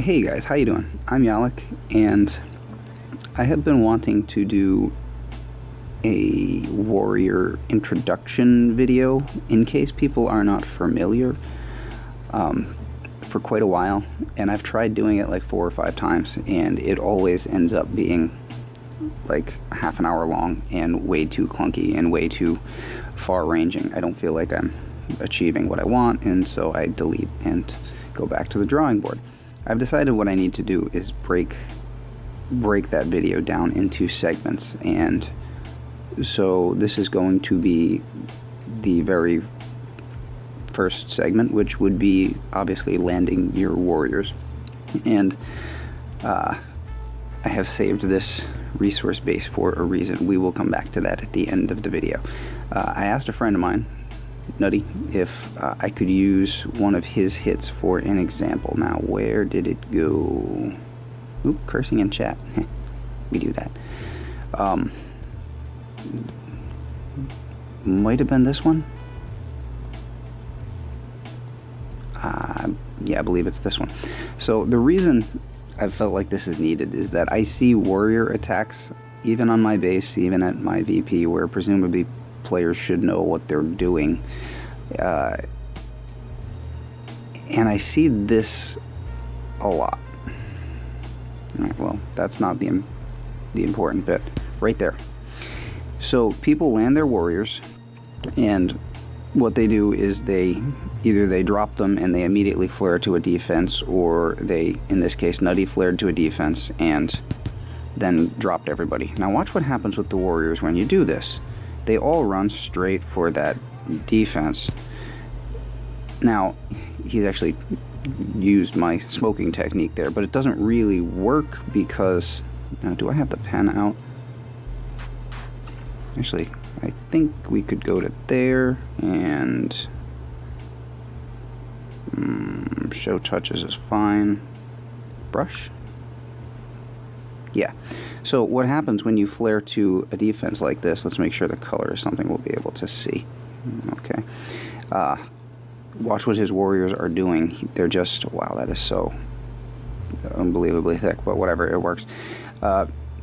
Hey guys, how you doing? I'm Yalik, and I have been wanting to do a warrior introduction video in case people are not familiar for quite a while, and I've tried doing it like 4 or 5 times, and it always ends up being like half an hour long and way too clunky and way too far-ranging. I don't feel like I'm achieving what I want, and so I delete and go back to the drawing board. I've decided what I need to do is break that video down into segments, and so this is going to be the very first segment, which would be obviously landing your warriors. And I have saved this resource base for a reason. We will come back to that at the end of the video. I asked a friend of mine, Nutty, if I could use one of his hits for an example. Now, where did it go? Oop, cursing in chat. We do that. Might have been this one. Yeah, I believe it's this one. So the reason I felt like this is needed is that I see warrior attacks even on my base, even at my VP, where presumably players should know what they're doing, and I see this a lot. Alright, well, that's not the important bit right there. So people land their warriors, and what they do is either they drop them and they immediately flare to a defense, or they, in this case, Nutty flared to a defense and then dropped everybody. Now watch what happens with the warriors when you do this. They all run straight for that defense. Now, he's actually used my smoking technique there, but it doesn't really work because... Now, do I have the pen out? Actually, I think we could go to there and... show touches is fine. Brush? Yeah. So what happens when you flare to a defense like this? Let's make sure the color is something we'll be able to see. Okay. Watch what his warriors are doing. They're just... Wow, that is so unbelievably thick, but whatever, it works.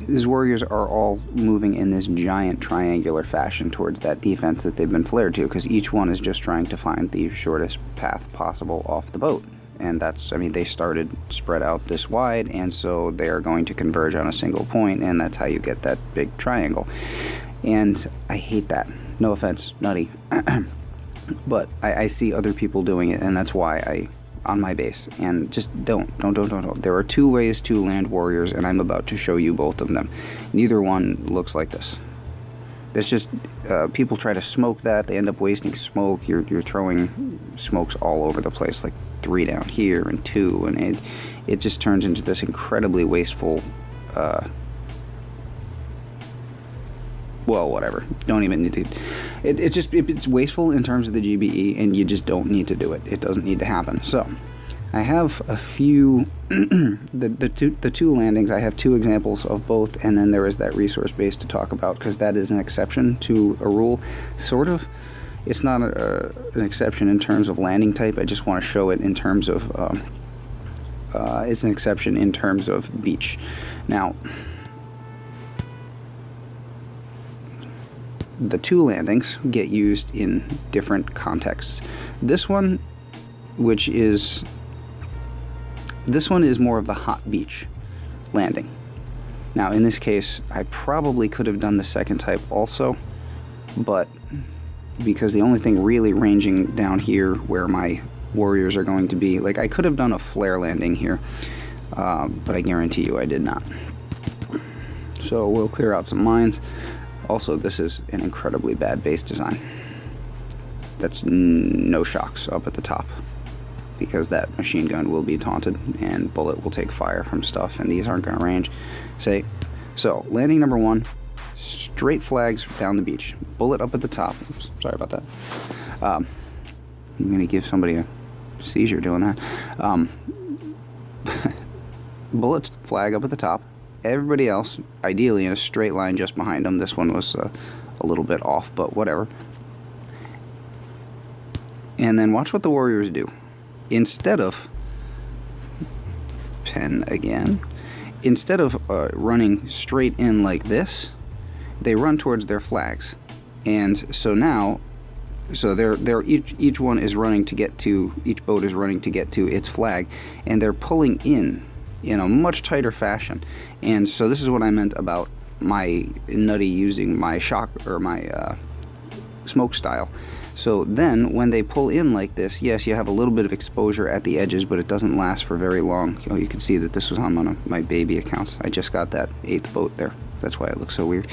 His warriors are all moving in this giant triangular fashion towards that defense that they've been flared to, because each one is just trying to find the shortest path possible off the boat. And that's, I mean, they started spread out this wide, and so they are going to converge on a single point, and that's how you get that big triangle. And I hate that. No offense, Nutty. But I see other people doing it, and that's why on my base. And just don't. There are 2 ways to land warriors, and I'm about to show you both of them. Neither one looks like this. It's just, people try to smoke that, they end up wasting smoke. You're throwing smokes all over the place, like 3 down here and 2, and it just turns into this incredibly wasteful, well, whatever. Don't even need to. It's wasteful in terms of the GBE, and you just don't need to do it. It doesn't need to happen. So, I have a few, the two landings. I have 2 examples of both, and then there is that resource base to talk about, because that is an exception to a rule, sort of. It's not an exception in terms of landing type. I just want to show it in terms of, it's an exception in terms of beach. Now, the 2 landings get used in different contexts. This one is more of the hot beach landing. Now, in this case, I probably could have done the second type also, but because the only thing really ranging down here where my warriors are going to be, like, I could have done a flare landing here, but I guarantee you I did not. So we'll clear out some mines. Also, this is an incredibly bad base design. That's no shocks up at the top, because that machine gun will be taunted and bullet will take fire from stuff, and these aren't going to range. So landing number 1, straight flags down the beach, bullet up at the top. Oops, sorry about that. I'm going to give somebody a seizure doing that. Bullet flag up at the top. Everybody else, ideally in a straight line just behind them. This one was a little bit off, but whatever. And then watch what the warriors do. Instead of 10 again. Instead of running straight in like this, they run towards their flags. And so now, each one is running to get to, each boat is running to get to its flag, and they're pulling in a much tighter fashion. And so this is what I meant about my nutty using my shock, or my smoke style. So then when they pull in like this, yes, you have a little bit of exposure at the edges, but it doesn't last for very long. Oh, you can see that this was on one of my baby accounts. I just got that 8th boat there. That's why it looks so weird.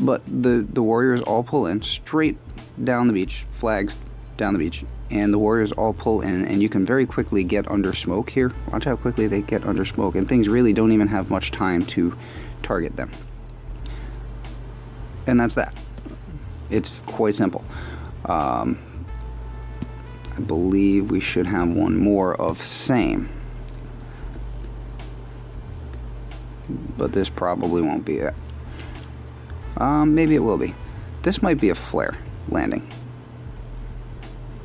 But the warriors all pull in straight down the beach, flags down the beach, and the warriors all pull in, and you can very quickly get under smoke here. Watch how quickly they get under smoke, and things really don't even have much time to target them. And that's that. It's quite simple. I believe we should have one more of same, but this probably won't be it. Maybe it will be. This might be a flare landing,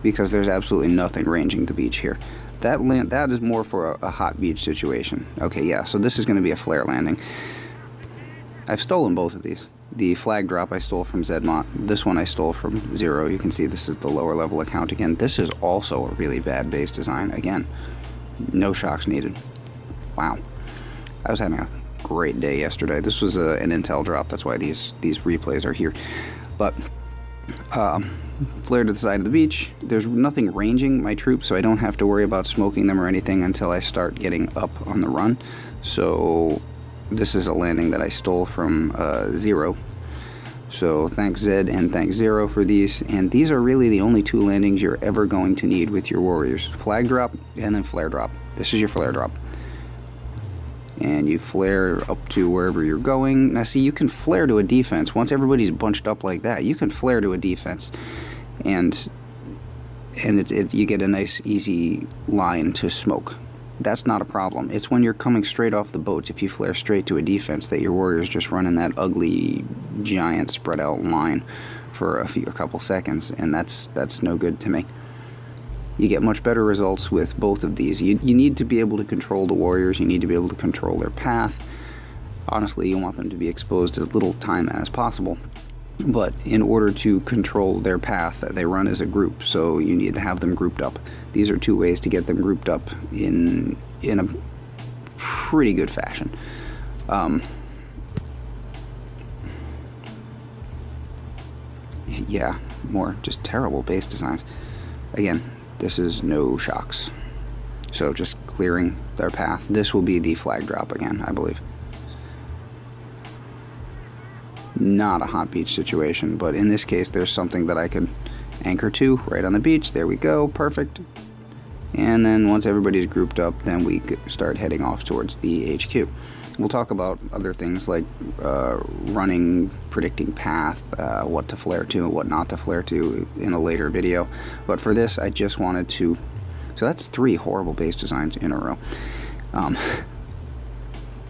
because there's absolutely nothing ranging the beach here. That is more for a hot beach situation. Okay, yeah, so this is going to be a flare landing. I've stolen both of these. The flag drop I stole from Zedmont. This one I stole from Zero. You can see this is the lower level account again. This is also a really bad base design. Again, no shocks needed. Wow. I was having a great day yesterday. This was an intel drop. That's why these replays are here. But flare to the side of the beach. There's nothing ranging my troops, so I don't have to worry about smoking them or anything until I start getting up on the run. So this is a landing that I stole from Zero. So thanks Zed and thanks Zero for these. And these are really the only 2 landings you're ever going to need with your warriors. Flag drop and then flare drop. This is your flare drop. And you flare up to wherever you're going. Now see, you can flare to a defense. Once everybody's bunched up like that, you can flare to a defense. And you get a nice easy line to smoke. That's not a problem. It's when you're coming straight off the boats, if you flare straight to a defense, that your warriors just run in that ugly, giant, spread out line for a couple seconds, and that's no good to me. You get much better results with both of these. You need to be able to control the warriors. You need to be able to control their path. Honestly, you want them to be exposed as little time as possible. But in order to control their path, they run as a group, so you need to have them grouped up. These are 2 ways to get them grouped up in a pretty good fashion. Yeah, more just terrible base designs. Again, this is no shocks. So just clearing their path. This will be the flag drop again, I believe. Not a hot beach situation, but in this case there's something that I could anchor to right on the beach. There we go, perfect. And then once everybody's grouped up, then we start heading off towards the HQ. We'll talk about other things like running, predicting path, what to flare to and what not to flare to in a later video. But for this, I just wanted to... So that's 3 horrible base designs in a row.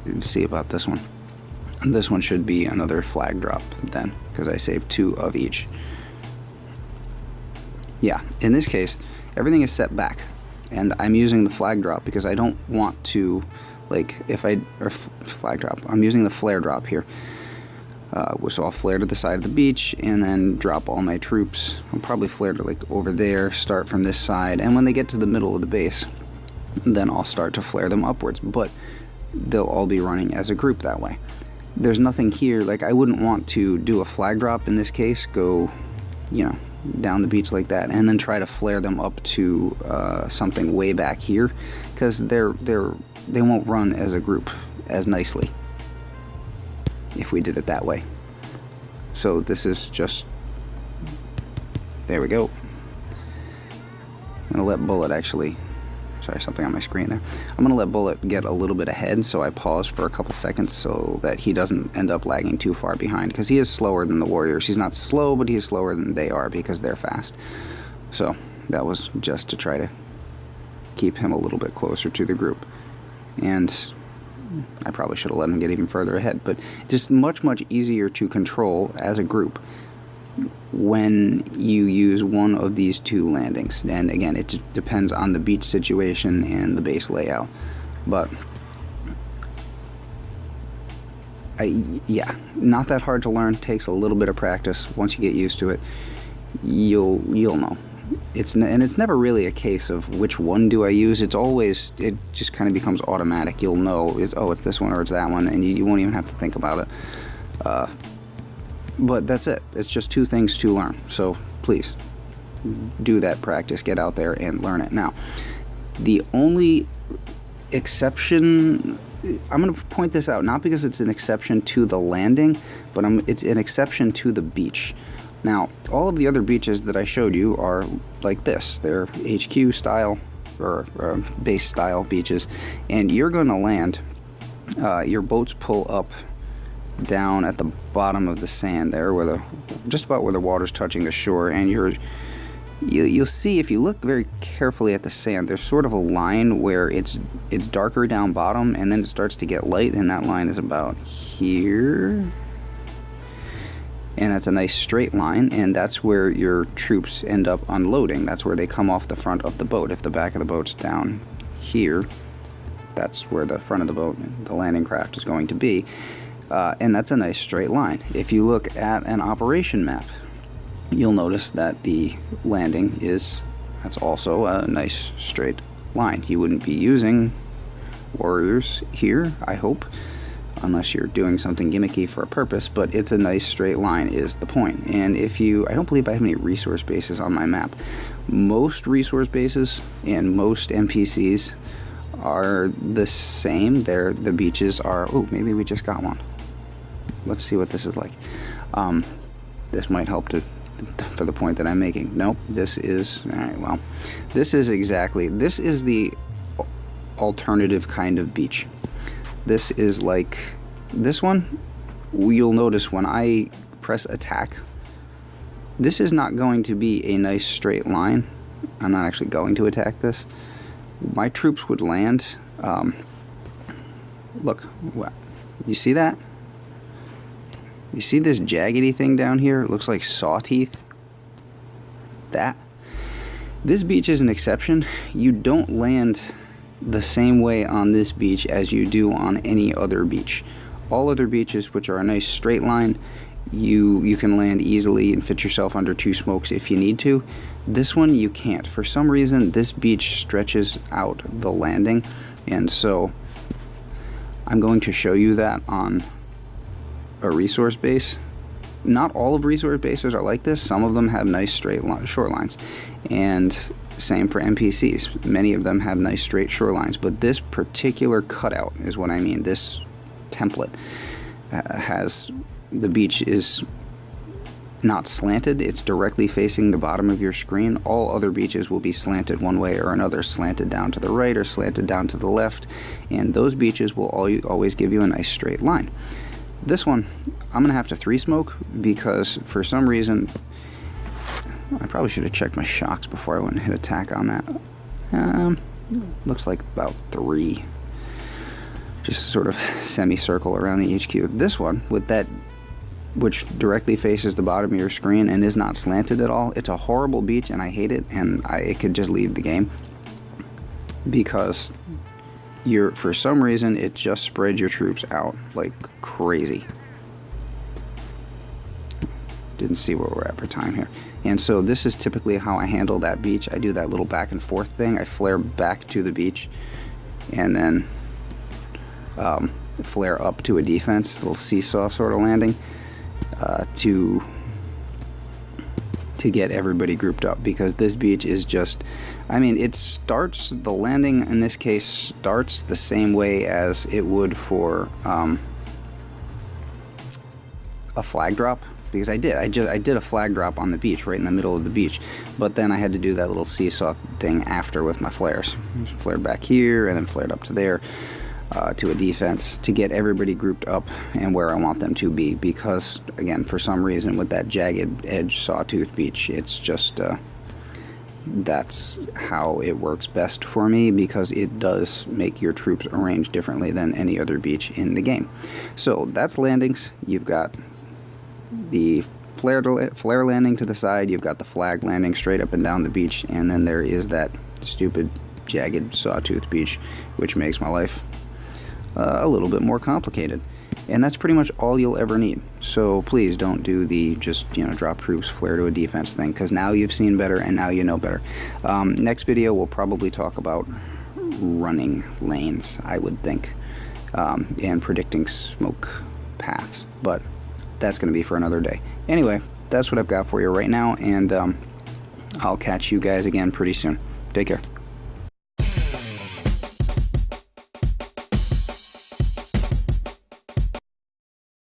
Let's see about this one. This one should be another flag drop then, because I saved 2 of each. Yeah, in this case, everything is set back, and I'm using the flag drop because I don't want to, like, flag drop. I'm using the flare drop here. So I'll flare to the side of the beach and then drop all my troops. I'll probably flare to like over there, start from this side, and when they get to the middle of the base, then I'll start to flare them upwards, but they'll all be running as a group that way. There's nothing here, like I wouldn't want to do a flag drop in this case, go, you know, down the beach like that, and then try to flare them up to something way back here, because they won't run as a group as nicely if we did it that way. So this is just, there we go. I'm gonna let Bullet actually, sorry, something on my screen there. I'm gonna let Bullet get a little bit ahead, so I pause for a couple seconds so that he doesn't end up lagging too far behind, because he is slower than the Warriors. He's not slow, but he's slower than they are because they're fast. So that was just to try to keep him a little bit closer to the group. And I probably should have let him get even further ahead, but just much easier to control as a group. when you use one of these two landings. And again, it depends on the beach situation and the base layout. But yeah, not that hard to learn. Takes a little bit of practice. Once you get used to it, you'll know. It's never really a case of which one do I use. It's always, it just kind of becomes automatic. You'll know it's this one or it's that one, and you won't even have to think about it. But that's it. It's just two things to learn. So please do that practice. Get out there and learn it. Now, the only exception, I'm going to point this out, not because it's an exception to the landing, but it's an exception to the beach. Now, all of the other beaches that I showed you are like this. They're HQ style or base style beaches, and you're going to land, your boats pull up down at the bottom of the sand there, where just about where the water's touching the shore, and you'll see, if you look very carefully at the sand, there's sort of a line where it's darker down bottom, and then it starts to get light, and that line is about here. And that's a nice straight line, and that's where your troops end up unloading. That's where they come off the front of the boat. If the back of the boat's down here, that's where the front of the boat, the landing craft, is going to be. And that's a nice straight line. If you look at an operation map, you'll notice that the landing that's also a nice straight line. You wouldn't be using warriors here, I hope, unless you're doing something gimmicky for a purpose, but it's a nice straight line is the point. And I don't believe I have any resource bases on my map. Most resource bases and most NPCs are the same. The beaches are, oh, maybe we just got one. Let's see what this is like. This might help for the point that I'm making. Nope, this is, all right, well, this is the alternative kind of beach. This is like this one. You'll notice when I press attack, this is not going to be a nice straight line. I'm not actually going to attack this. My troops would land. Look, you see that? You see this jaggedy thing down here? It looks like saw teeth. This beach is an exception. You don't land the same way on this beach as you do on any other beach. All other beaches, which are a nice straight line, you can land easily and fit yourself under two smokes if you need to. This one you can't. For some reason, this beach stretches out the landing, and so I'm going to show you that on a resource base. Not all of resource bases are like this. Some of them have nice straight shorelines, and same for NPCs. Many of them have nice straight shorelines, but this particular cutout is what I mean. This template has, the beach is not slanted. It's directly facing the bottom of your screen. All other beaches will be slanted one way or another, slanted down to the right or slanted down to the left, and those beaches will always give you a nice straight line. This one, I'm going to have to 3-smoke because for some reason, I probably should have checked my shocks before I went and hit attack on that. Looks like about 3. Just sort of semicircle around the HQ. This one, with that, which directly faces the bottom of your screen and is not slanted at all, it's a horrible beach and I hate it, and it could just leave the game because for some reason, it just spreads your troops out like crazy. Didn't see where we're at for time here. And so this is typically how I handle that beach. I do that little back and forth thing. I flare back to the beach and then flare up to a defense, little seesaw sort of landing, to get everybody grouped up, because this beach is just, I mean, the landing in this case starts the same way as it would for a flag drop, because I did a flag drop on the beach, right in the middle of the beach, but then I had to do that little seesaw thing after with my flares. Flared back here and then flared up to there, to a defense, to get everybody grouped up and where I want them to be, because again, for some reason with that jagged edge sawtooth beach, it's just that's how it works best for me, because it does make your troops arrange differently than any other beach in the game. So that's landings. You've got the flare landing to the side, you've got the flag landing straight up and down the beach, and then there is that stupid jagged sawtooth beach, which makes my life a little bit more complicated. And that's pretty much all you'll ever need. So please don't do the just, drop troops, flare to a defense thing, because now you've seen better and now you know better. Next video we'll probably talk about running lanes, I would think, and predicting smoke paths, but that's going to be for another day. Anyway, that's what I've got for you right now, and I'll catch you guys again pretty soon. Take care.